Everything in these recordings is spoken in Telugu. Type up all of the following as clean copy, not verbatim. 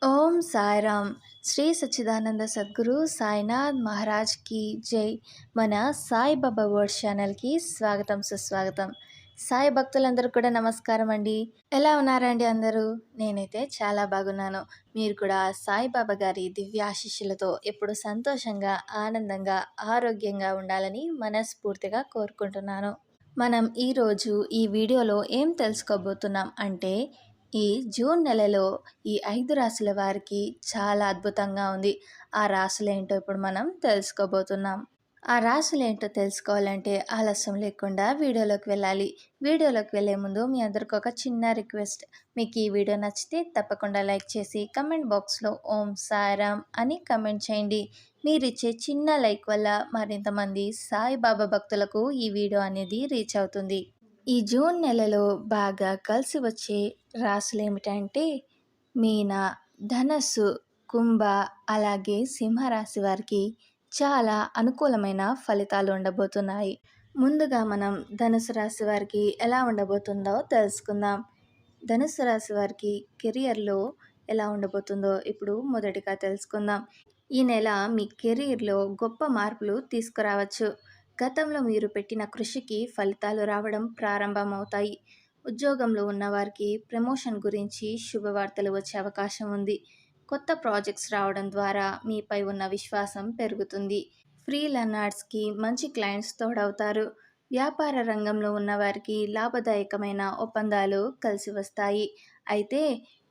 ఓం సాయిరామ్. శ్రీ సచ్చిదానంద సద్గురు సాయినాథ్ మహారాజ్కి జై. మన సాయిబాబా వర్డ్ ఛానల్కి స్వాగతం సుస్వాగతం. సాయి భక్తులందరూ కూడా నమస్కారం అండి. ఎలా ఉన్నారండి అందరూ? నేనైతే చాలా బాగున్నాను. మీరు కూడా సాయిబాబా గారి దివ్యాశీస్సులతో ఎప్పుడు సంతోషంగా, ఆనందంగా, ఆరోగ్యంగా ఉండాలని మనస్ఫూర్తిగా కోరుకుంటున్నాను. మనం ఈరోజు ఈ వీడియోలో ఏం తెలుసుకోబోతున్నాం అంటే, ఈ జూన్ నెలలో ఈ 5 రాశుల వారికి చాలా అద్భుతంగా ఉంది. ఆ రాశులేంటో ఇప్పుడు మనం తెలుసుకోబోతున్నాం. ఆ రాశులేంటో తెలుసుకోవాలంటే ఆలస్యం లేకుండా వీడియోలోకి వెళ్ళాలి. వీడియోలోకి వెళ్ళే ముందు మీ అందరికి ఒక చిన్న రిక్వెస్ట్. మీకు ఈ వీడియో నచ్చితే తప్పకుండా లైక్ చేసి కమెంట్ బాక్స్లో ఓం సాయిరామ్ అని కమెంట్ చేయండి. మీరిచ్చే చిన్న లైక్ వల్ల మరింతమంది సాయిబాబా భక్తులకు ఈ వీడియో అనేది రీచ్ అవుతుంది. ఈ జూన్ నెలలో బాగా కలిసి వచ్చే రాశులు ఏమిటంటే మీన, ధనస్సు, కుంభ, అలాగే సింహరాశి వారికి చాలా అనుకూలమైన ఫలితాలు ఉండబోతున్నాయి. ముందుగా మనం ధనుసు రాశి వారికి ఎలా ఉండబోతుందో తెలుసుకుందాం. ధనుసు రాశి వారికి కెరియర్లో ఎలా ఉండబోతుందో ఇప్పుడు మొదటిగా తెలుసుకుందాం. ఈ నెల మీ కెరీర్లో గొప్ప మార్పులు తీసుకురావచ్చు. గతంలో మీరు పెట్టిన కృషికి ఫలితాలు రావడం ప్రారంభమవుతాయి. ఉద్యోగంలో ఉన్నవారికి ప్రమోషన్ గురించి శుభవార్తలు వచ్చే అవకాశం ఉంది. కొత్త ప్రాజెక్ట్స్ రావడం ద్వారా మీపై ఉన్న విశ్వాసం పెరుగుతుంది. ఫ్రీలాన్సర్స్కి మంచి క్లయింట్స్ తోడవుతారు. వ్యాపార రంగంలో ఉన్నవారికి లాభదాయకమైన ఒప్పందాలు కలిసి వస్తాయి. అయితే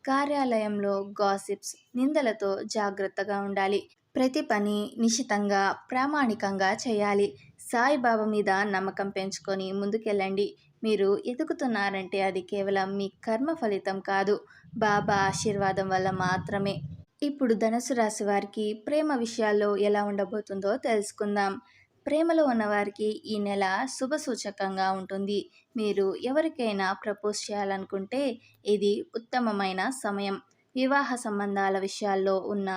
కార్యాలయంలో గాసిప్స్, నిందలతో జాగ్రత్తగా ఉండాలి. ప్రతి పని నిశితంగా, ప్రామాణికంగా చేయాలి. సాయిబాబా మీద నమ్మకం పెంచుకొని ముందుకెళ్ళండి. మీరు ఎదుగుతున్నారంటే అది కేవలం మీ కర్మ ఫలితం కాదు, బాబా ఆశీర్వాదం వల్ల మాత్రమే. ఇప్పుడు ధనుసు రాశి వారికి ప్రేమ విషయాల్లో ఎలా ఉండబోతుందో తెలుసుకుందాం. ప్రేమలో ఉన్నవారికి ఈ నెల శుభసూచకంగా ఉంటుంది. మీరు ఎవరికైనా ప్రపోజ్ చేయాలనుకుంటే ఇది ఉత్తమమైన సమయం. వివాహ సంబంధాల విషయాల్లో ఉన్న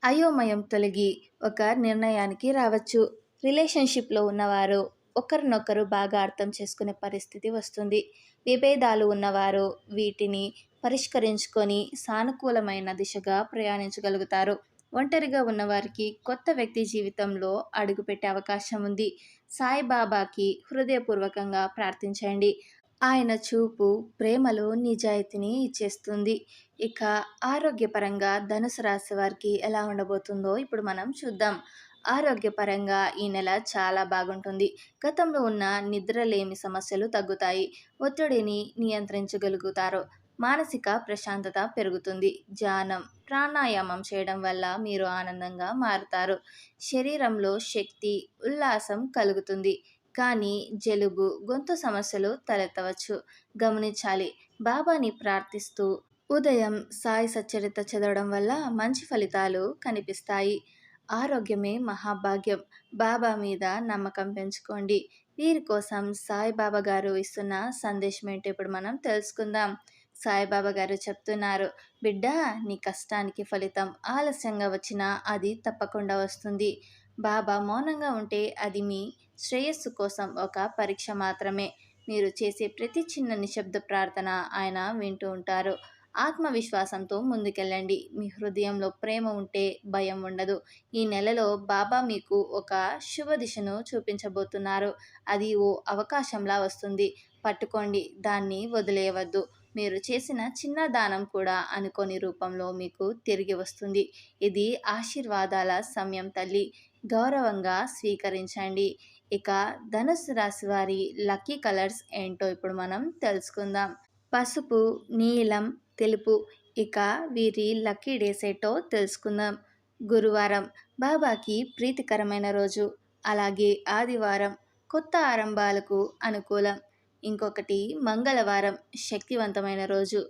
అయోమయం తొలగి ఒక నిర్ణయానికి రావచ్చు. రిలేషన్షిప్లో ఉన్నవారు ఒకరినొకరు బాగా అర్థం చేసుకునే పరిస్థితి వస్తుంది. విభేదాలు ఉన్నవారు వీటిని పరిష్కరించుకొని సానుకూలమైన దిశగా ప్రయాణించగలుగుతారు. ఒంటరిగా ఉన్నవారికి కొత్త వ్యక్తి జీవితంలో అడుగుపెట్టే అవకాశం ఉంది. సాయిబాబాకి హృదయపూర్వకంగా ప్రార్థించండి. ఆయన చూపు ప్రేమలో నిజాయితీని ఇచ్చేస్తుంది. ఇక ఆరోగ్యపరంగా ధనుసు రాశి వారికి ఎలా ఉండబోతుందో ఇప్పుడు మనం చూద్దాం. ఆరోగ్యపరంగా ఈ నెల చాలా బాగుంటుంది. గతంలో ఉన్న నిద్రలేమి సమస్యలు తగ్గుతాయి. ఒత్తిడిని నియంత్రించగలుగుతారు. మానసిక ప్రశాంతత పెరుగుతుంది. ధ్యానం, ప్రాణాయామం చేయడం వల్ల మీరు ఆనందంగా మారుతారు. శరీరంలో శక్తి, ఉల్లాసం కలుగుతుంది. కానీ జలుబు, గొంతు సమస్యలు తలెత్తవచ్చు. గమనించాలి. బాబాని ప్రార్థిస్తూ ఉదయం సాయి సచ్చరిత చదవడం వల్ల మంచి ఫలితాలు కనిపిస్తాయి. ఆరోగ్యమే మహాభాగ్యం. బాబా మీద నమ్మకం పెంచుకోండి. వీరి కోసం సాయిబాబా గారు ఇస్తున్న సందేశం ఏంటో ఇప్పుడు మనం తెలుసుకుందాం. సాయిబాబా గారు చెప్తున్నారు, బిడ్డ, నీ కష్టానికి ఫలితం ఆలస్యంగా వచ్చినా అది తప్పకుండా వస్తుంది. బాబా మౌనంగా ఉంటే అది మీ శ్రేయస్సు కోసం ఒక పరీక్ష మాత్రమే. మీరు చేసే ప్రతి చిన్న నిశ్శబ్ద ప్రార్థన ఆయన వింటూ ఉంటారు. ఆత్మవిశ్వాసంతో ముందుకెళ్ళండి. మీ హృదయంలో ప్రేమ ఉంటే భయం ఉండదు. ఈ నెలలో బాబా మీకు ఒక శుభ దిశను చూపించబోతున్నారు. అది ఓ అవకాశంలా వస్తుంది. పట్టుకోండి, దాన్ని వదిలేయవద్దు. మీరు చేసిన చిన్న దానం కూడా అనుకోని రూపంలో మీకు తిరిగి వస్తుంది. ఇది ఆశీర్వాదాల సమయం తల్లి. గౌరవంగా స్వీకరించండి. ఇక ధనుసు రాశి వారి లక్కీ కలర్స్ ఏంటో ఇప్పుడు మనం తెలుసుకుందాం. పసుపు, నీలం, తెలుపు. ఇక వీరి లక్కీ డేస్ ఏంటో తెలుసుకుందాం. గురువారం బాబాకి ప్రీతికరమైన రోజు. అలాగే ఆదివారం కొత్త ఆరంభాలకు అనుకూలం. ఇంకొకటి మంగళవారం శక్తివంతమైన రోజు.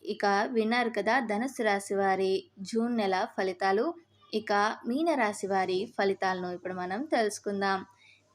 ఇక విన్నారు కదా ధనుసు రాశి వారి జూన్ నెల ఫలితాలు. ఇక మీనరాశి వారి ఫలితాలను ఇప్పుడు మనం తెలుసుకుందాం.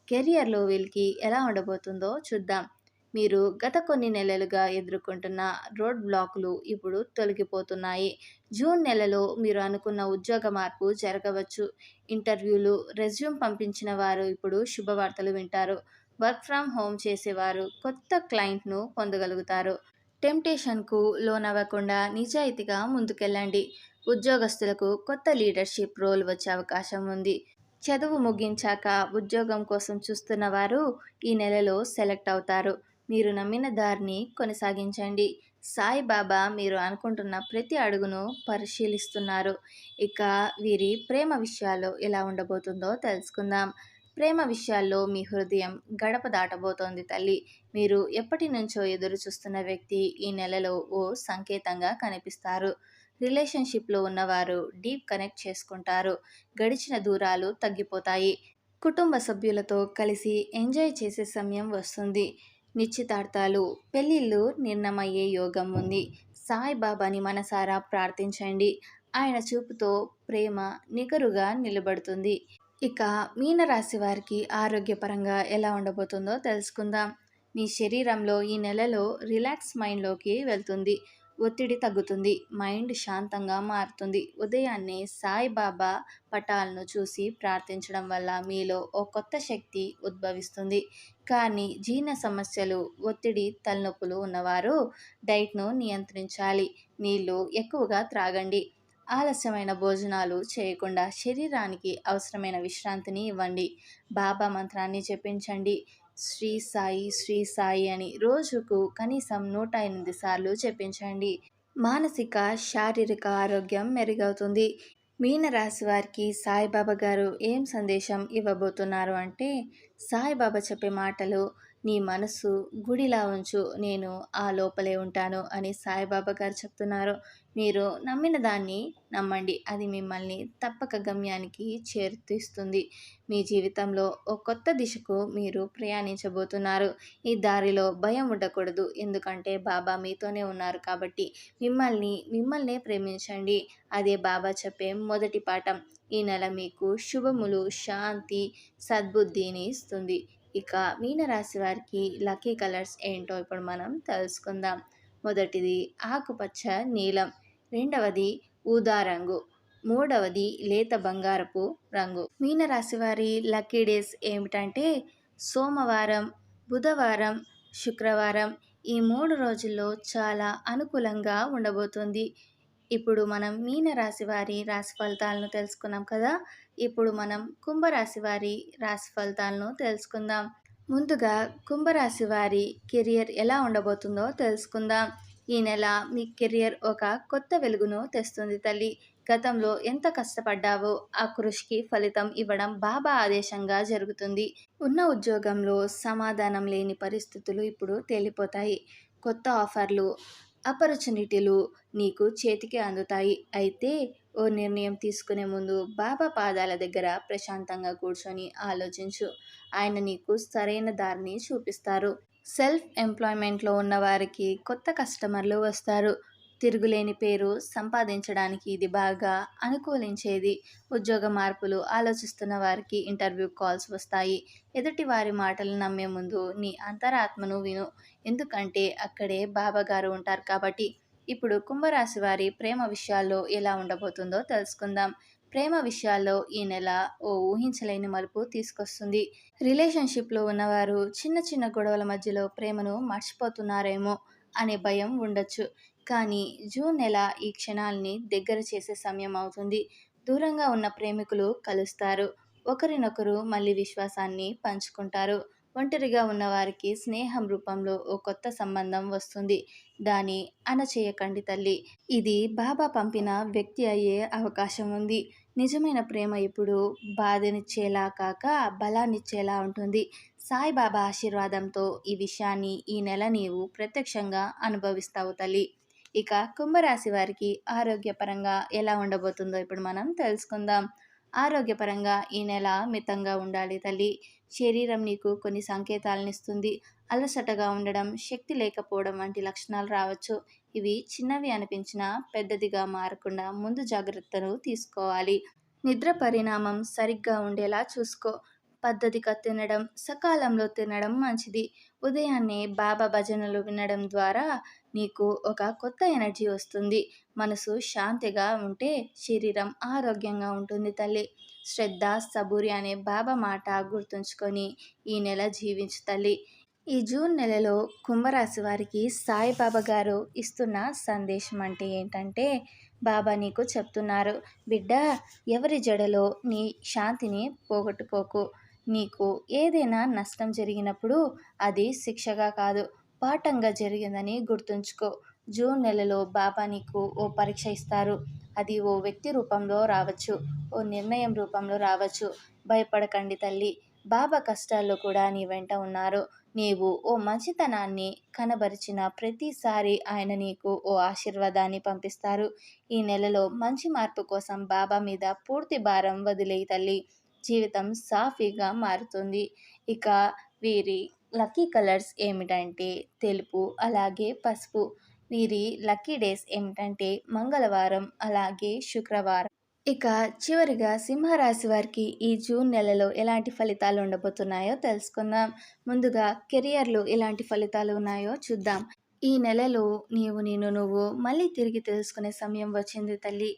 కెరియర్లో వీళ్ళకి ఎలా ఉండబోతుందో చూద్దాం. మీరు గత కొన్ని నెలలుగా ఎదుర్కొంటున్న రోడ్ బ్లాకులు ఇప్పుడు తొలగిపోతున్నాయి. జూన్ నెలలో మీరు అనుకున్న ఉద్యోగ మార్పు జరగవచ్చు. ఇంటర్వ్యూలు, రెజ్యూమ్ పంపించిన వారు ఇప్పుడు శుభవార్తలు వింటారు. వర్క్ ఫ్రమ్ హోమ్ చేసేవారు కొత్త క్లయింట్ను పొందగలుగుతారు. టెంప్టేషన్కు లోనవ్వకుండా నిజాయితీగా ముందుకెళ్ళండి. ఉద్యోగస్తులకు కొత్త లీడర్షిప్ రోల్ వచ్చే అవకాశం ఉంది. చదువు ముగించాక ఉద్యోగం కోసం చూస్తున్న వారు ఈ నెలలో సెలెక్ట్ అవుతారు. మీరు నమ్మిన దారిని కొనసాగించండి. సాయిబాబా మీరు అనుకుంటున్న ప్రతి అడుగును పరిశీలిస్తున్నారు. ఇక వీరి ప్రేమ విషయాల్లో ఎలా ఉండబోతుందో తెలుసుకుందాం. ప్రేమ విషయాల్లో మీ హృదయం గడప దాటబోతోంది తల్లి. మీరు ఎప్పటి నుంచో ఎదురు చూస్తున్న వ్యక్తి ఈ నెలలో ఓ సంకేతంగా కనిపిస్తారు. రిలేషన్షిప్లో ఉన్నవారు డీప్ కనెక్ట్ చేసుకుంటారు. గడిచిన దూరాలు తగ్గిపోతాయి. కుటుంబ సభ్యులతో కలిసి ఎంజాయ్ చేసే సమయం వస్తుంది. నిశ్చితార్థాలు, పెళ్ళిళ్ళు నిర్ణయమయ్యే యోగం ఉంది. సాయిబాబాని మనసారా ప్రార్థించండి. ఆయన చూపుతో ప్రేమ నిగరుగా నిలబడుతుంది. ఇక మీనరాశి వారికి ఆరోగ్యపరంగా ఎలా ఉండబోతుందో తెలుసుకుందాం. మీ శరీరంలో ఈ నెలలో రిలాక్స్ మైండ్లోకి వెళ్తుంది. ఒత్తిడి తగ్గుతుంది. మైండ్ శాంతంగా మారుతుంది. ఉదయాన్నే సాయిబాబా పటాలను చూసి ప్రార్థించడం వల్ల మీలో ఓ కొత్త శక్తి ఉద్భవిస్తుంది. కానీ జీర్ణ సమస్యలు, ఒత్తిడి, తలనొప్పులు ఉన్నవారు డైట్ను నియంత్రించాలి. నీళ్లు ఎక్కువగా త్రాగండి. ఆలస్యమైన భోజనాలు చేయకుండా శరీరానికి అవసరమైన విశ్రాంతిని ఇవ్వండి. బాబా మంత్రాన్ని జపించండి. శ్రీ సాయి శ్రీ సాయి అని రోజుకు కనీసం 108 సార్లు జపించండి. మానసిక, శారీరక ఆరోగ్యం మెరుగవుతుంది. మీనరాశి వారికి సాయిబాబా గారు ఏం సందేశం ఇవ్వబోతున్నారు అంటే, సాయిబాబా చెప్పే మాటలు, నీ మనసు గుడిలా ఉంచు, నేను ఆ లోపలే ఉంటాను అని సాయిబాబా గారు చెప్తున్నారు. మీరు నమ్మిన దాన్ని నమ్మండి, అది మిమ్మల్ని తప్పక గమ్యానికి చేరుతీస్తుంది. మీ జీవితంలో ఓ కొత్త దిశకు మీరు ప్రయాణించబోతున్నారు. ఈ దారిలో భయం ఉండకూడదు, ఎందుకంటే బాబా మీతోనే ఉన్నారు కాబట్టి. మిమ్మల్నే ప్రేమించండి. అదే బాబా చెప్పే మొదటి పాఠం. ఈ నెల మీకు శుభములు, శాంతి, సద్బుద్ధిని ఇస్తుంది. ఇక మీనరాశి వారికి లక్కీ కలర్స్ ఏంటో ఇప్పుడు మనం తెలుసుకుందాం. మొదటిది ఆకుపచ్చ నీలం, రెండవది ఊదా రంగు, మూడవది లేత బంగారపు రంగు. మీనరాశి వారి లక్కీ డేస్ ఏమిటంటే సోమవారం, బుధవారం, శుక్రవారం. ఈ 3 రోజుల్లో చాలా అనుకూలంగా ఉండబోతుంది. ఇప్పుడు మనం మీనరాశి వారి రాశి ఫలితాలను తెలుసుకున్నాం కదా. ఇప్పుడు మనం కుంభరాశి వారి రాశి ఫలితాలను తెలుసుకుందాం. ముందుగా కుంభరాశి వారి కెరియర్ ఎలా ఉండబోతుందో తెలుసుకుందాం. ఈ నెల మీ కెరియర్ ఒక కొత్త వెలుగును తెస్తుంది తల్లి. గతంలో ఎంత కష్టపడ్డావో ఆ కృషికి ఫలితం ఇవ్వడం బాబా ఆదేశంగా జరుగుతుంది. ఉన్న ఉద్యోగంలో సమాధానం లేని పరిస్థితులు ఇప్పుడు తేలిపోతాయి. కొత్త ఆఫర్లు, ఆపర్చునిటీలు నీకు చేతికి అందుతాయి. అయితే ఓ నిర్ణయం తీసుకునే ముందు బాబా పాదాల దగ్గర ప్రశాంతంగా కూర్చొని ఆలోచించు. ఆయన నీకు సరైన దారిని చూపిస్తారు. సెల్ఫ్ ఎంప్లాయ్మెంట్లో ఉన్నవారికి కొత్త కస్టమర్లు వస్తారు. తిరుగులేని పేరు సంపాదించడానికి ఇది బాగా అనుకూలించేది. ఉద్యోగ మార్పులు ఆలోచిస్తున్న వారికి ఇంటర్వ్యూ కాల్స్ వస్తాయి. ఎదుటి వారి మాటలు నమ్మే ముందు నీ అంతరాత్మను విను, ఎందుకంటే అక్కడే బాబా గారు ఉంటారు కాబట్టి. ఇప్పుడు కుంభరాశి వారి ప్రేమ విషయాల్లో ఎలా ఉండబోతుందో తెలుసుకుందాం. ప్రేమ విషయాల్లో ఈ నెల ఓ ఊహించలేని మలుపు తీసుకొస్తుంది. రిలేషన్షిప్లో ఉన్నవారు చిన్న చిన్న గొడవల మధ్యలో ప్రేమను మర్చిపోతున్నారేమో అనే భయం ఉండొచ్చు. కానీ జూన్ నెల ఈ క్షణాల్ని దగ్గర చేసే సమయం అవుతుంది. దూరంగా ఉన్న ప్రేమికులు కలుస్తారు. ఒకరినొకరు మళ్ళీ విశ్వాసాన్ని పంచుకుంటారు. ఒంటరిగా ఉన్నవారికి స్నేహం రూపంలో ఓ కొత్త సంబంధం వస్తుంది. దాని అణచేయకండి తల్లి. ఇది బాబా పంపిన వ్యక్తి అయ్యే అవకాశం ఉంది. నిజమైన ప్రేమ ఇప్పుడు బాధనిచ్చేలా కాక బలాన్నిచ్చేలా ఉంటుంది. సాయిబాబా ఆశీర్వాదంతో ఈ విషయాన్ని ఈ నెల నీవు ప్రత్యక్షంగా అనుభవిస్తావు తల్లి. ఇక కుంభరాశి వారికి ఆరోగ్యపరంగా ఎలా ఉండబోతుందో ఇప్పుడు మనం తెలుసుకుందాం. ఆరోగ్యపరంగా ఈ నెల మితంగా ఉండాలి తల్లి. శరీరం నీకు కొన్ని సంకేతాలను ఇస్తుంది. అలసటగా ఉండడం, శక్తి లేకపోవడం వంటి లక్షణాలు రావచ్చు. ఇవి చిన్నవి అనిపించినా పెద్దదిగా మారకుండా ముందు జాగ్రత్తలు తీసుకోవాలి. నిద్ర పరిణామం సరిగ్గా ఉండేలా చూసుకో. పద్ధతిగా తినడం, సకాలంలో తినడం మంచిది. ఉదయాన్నే బాబా భజనలు వినడం ద్వారా నీకు ఒక కొత్త ఎనర్జీ వస్తుంది. మనసు శాంతిగా ఉంటే శరీరం ఆరోగ్యంగా ఉంటుంది తల్లి. శ్రద్ధ, సబూరి అనే బాబా మాట గుర్తుంచుకొని ఈ నెల జీవించు తల్లి. ఈ జూన్ నెలలో కుంభరాశి వారికి సాయిబాబా గారు ఇస్తున్న సందేశం అంటే ఏంటంటే, బాబా నీకు చెప్తున్నారు, బిడ్డ, ఎవరి జడలో నీ శాంతిని పోగొట్టుకోకు. నీకు ఏదైనా నష్టం జరిగినప్పుడు అది శిక్షగా కాదు, పాఠంగా జరిగిందని గుర్తుంచుకో. జూన్ నెలలో బాబా నీకు ఓ పరీక్ష ఇస్తారు. అది ఓ వ్యక్తి రూపంలో రావచ్చు, ఓ నిర్ణయం రూపంలో రావచ్చు. భయపడకండి తల్లి, బాబా కష్టాల్లో కూడా నీ వెంట ఉన్నారు. నీవు ఓ మంచితనాన్ని కనబరిచిన ప్రతిసారి ఆయన నీకు ఓ ఆశీర్వాదాన్ని పంపిస్తారు. ఈ నెలలో మంచి మార్పు కోసం బాబా మీద పూర్తి భారం వదిలేయి తల్లి. జీవితం సాఫీగా మారుతుంది. ఇక వీరి లక్కీ కలర్స్ ఏమిటంటే తెలుపు, అలాగే పసుపు. వీరి లక్కీ డేస్ ఏమిటంటే మంగళవారం, అలాగే శుక్రవారం. ఇక చివరిగా సింహరాశి వారికి ఈ జూన్ నెలలో ఎలాంటి ఫలితాలు ఉండబోతున్నాయో తెలుసుకుందాం. ముందుగా కెరియర్లో ఎలాంటి ఫలితాలు ఉన్నాయో చూద్దాం. ఈ నెలలో నువ్వు మళ్ళీ తిరిగి తెలుసుకునే సమయం వచ్చింది తల్లి.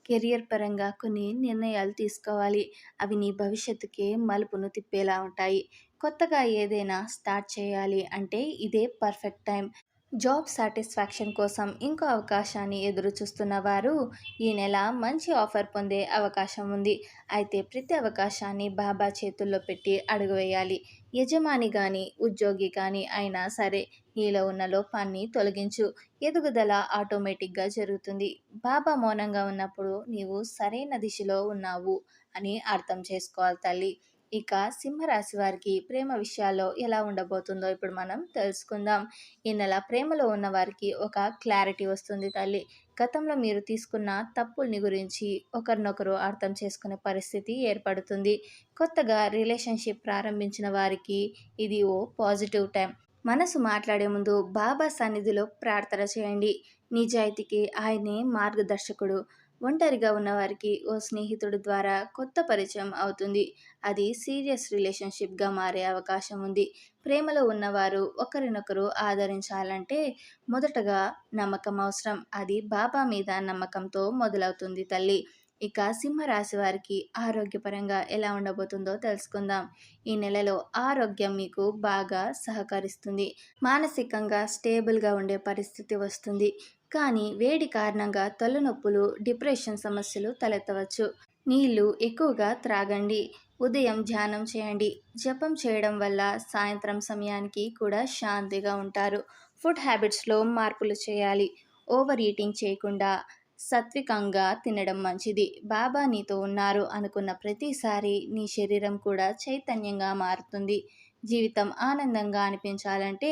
కెరియర్ పరంగా కొన్ని నిర్ణయాలు తీసుకోవాలి. అవి నీ భవిష్యత్తుకే మలుపును తిప్పేలా ఉంటాయి. కొత్తగా ఏదైనా స్టార్ట్ చేయాలి అంటే ఇదే పర్ఫెక్ట్ టైం. జాబ్ సాటిస్ఫాక్షన్ కోసం ఇంకో అవకాశాన్ని ఎదురు చూస్తున్న వారు ఈ నెల మంచి ఆఫర్ పొందే అవకాశం ఉంది. అయితే ప్రతి అవకాశాన్ని బాబా చేతుల్లో పెట్టి అడుగు వేయాలి. యజమాని కానీ ఉద్యోగి కానీ అయినా సరే, నీలో ఉన్న లోపాన్ని తొలగించు. ఎదుగుదల ఆటోమేటిక్గా జరుగుతుంది. బాబా మౌనంగా ఉన్నప్పుడు నీవు సరైన దిశలో ఉన్నావు అని అర్థం చేసుకోవాలి తల్లి. ఇక సింహరాశి వారికి ప్రేమ విషయాల్లో ఎలా ఉండబోతుందో ఇప్పుడు మనం తెలుసుకుందాం. ఈ నెల ప్రేమలో ఉన్న వారికి ఒక క్లారిటీ వస్తుంది తల్లి. గతంలో మీరు తీసుకున్న తప్పుల్ని గురించి ఒకరినొకరు అర్థం చేసుకునే పరిస్థితి ఏర్పడుతుంది. కొత్తగా రిలేషన్షిప్ ప్రారంభించిన వారికి ఇది ఓ పాజిటివ్ టైం. మనసు మాట్లాడే ముందు బాబా సన్నిధిలో ప్రార్థన చేయండి. నిజాయితీకి ఆయనే మార్గదర్శకుడు. ఒంటరిగా ఉన్నవారికి ఓ స్నేహితుడి ద్వారా కొత్త పరిచయం అవుతుంది. అది సీరియస్ రిలేషన్షిప్గా మారే అవకాశం ఉంది. ప్రేమలో ఉన్నవారు ఒకరినొకరు ఆదరించాలంటే మొదటగా నమ్మకం అవసరం. అది బాబా మీద నమ్మకంతో మొదలవుతుంది తల్లి. ఇక సింహరాశి వారికి ఆరోగ్యపరంగా ఎలా ఉండబోతుందో తెలుసుకుందాం. ఈ నెలలో ఆరోగ్యం మీకు బాగా సహకరిస్తుంది. మానసికంగా స్టేబుల్గా ఉండే పరిస్థితి వస్తుంది. కానీ వేడి కారణంగా తలనొప్పులు, డిప్రెషన్ సమస్యలు తలెత్తవచ్చు. నీళ్లు ఎక్కువగా త్రాగండి. ఉదయం ధ్యానం చేయండి. జపం చేయడం వల్ల సాయంత్రం సమయానికి కూడా శాంతిగా ఉంటారు. ఫుడ్ హ్యాబిట్స్లో మార్పులు చేయాలి. ఓవర్ ఈటింగ్ చేయకుండా సాత్వికంగా తినడం మంచిది. బాబా నీతో ఉన్నారు అనుకున్న ప్రతిసారి నీ శరీరం కూడా చైతన్యంగా మారుతుంది. జీవితం ఆనందంగా అనిపించాలంటే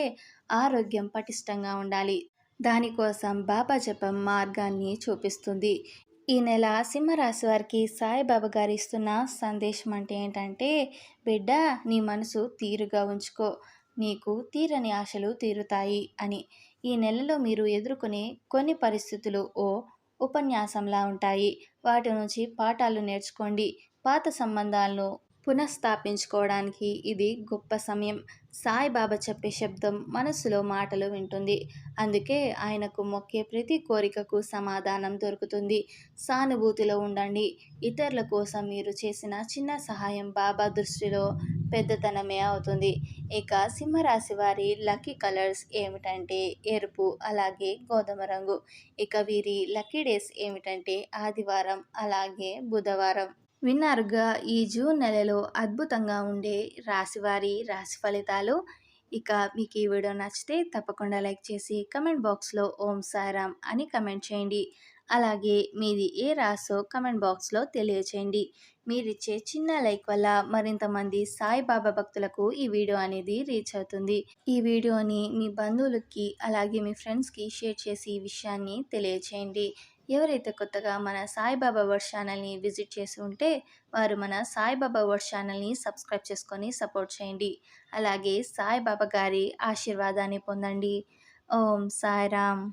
ఆరోగ్యం పటిష్టంగా ఉండాలి. దానికోసం బాబా జపం మార్గాన్ని చూపిస్తుంది. ఈ నెల సింహరాశి వారికి సాయిబాబా గారు ఇస్తున్న సందేశం అంటే ఏంటంటే, బిడ్డ, నీ మనసు తీరుగా ఉంచుకో, నీకు తీరని ఆశలు తీరుతాయి అని. ఈ నెలలో మీరు ఎదుర్కొనే కొన్ని పరిస్థితులు ఓ ఉపన్యాసంలా ఉంటాయి. వాటి నుంచి పాఠాలు నేర్చుకోండి. పాత సంబంధాలను పునఃస్థాపించుకోవడానికి ఇది గొప్ప సమయం. సాయిబాబా చెప్పే శబ్దం మనసులో మాటలు వింటుంది. అందుకే ఆయనకు మొక్కే ప్రతి కోరికకు సమాధానం దొరుకుతుంది. సానుభూతిలో ఉండండి. ఇతరుల కోసం మీరు చేసిన చిన్న సహాయం బాబా దృష్టిలో పెద్దతనమే అవుతుంది. ఇక సింహరాశి వారి లక్కీ కలర్స్ ఏమిటంటే ఎరుపు, అలాగే గోధుమ రంగు. ఇక వీరి లక్కీ డేస్ ఏమిటంటే ఆదివారం, అలాగే బుధవారం. విన్నారుగా ఈ జూన్ నెలలో అద్భుతంగా ఉండే రాశివారి రాశి ఫలితాలు. ఇక మీకు ఈ వీడియో నచ్చితే తప్పకుండా లైక్ చేసి కమెంట్ బాక్స్లో ఓం సాయిరామ్ అని కమెంట్ చేయండి. అలాగే మీది ఏ రాసో కమెంట్ బాక్స్లో తెలియచేయండి. మీరిచ్చే చిన్న లైక్ వల్ల మరింత మంది సాయిబాబా భక్తులకు ఈ వీడియో అనేది రీచ్ అవుతుంది. ఈ వీడియోని మీ బంధువులకి అలాగే మీ ఫ్రెండ్స్కి షేర్ చేసి ఈ విషయాన్ని తెలియచేయండి. ఎవరైతే కొత్తగా మన సాయిబాబా వర్డ్ ఛానల్ని విజిట్ చేసి ఉంటే వారు మన సాయిబాబా వర్డ్ ఛానల్ని సబ్స్క్రైబ్ చేసుకొని సపోర్ట్ చేయండి. అలాగే సాయిబాబా గారి ఆశీర్వాదాన్ని పొందండి. ఓం సాయిరామ్.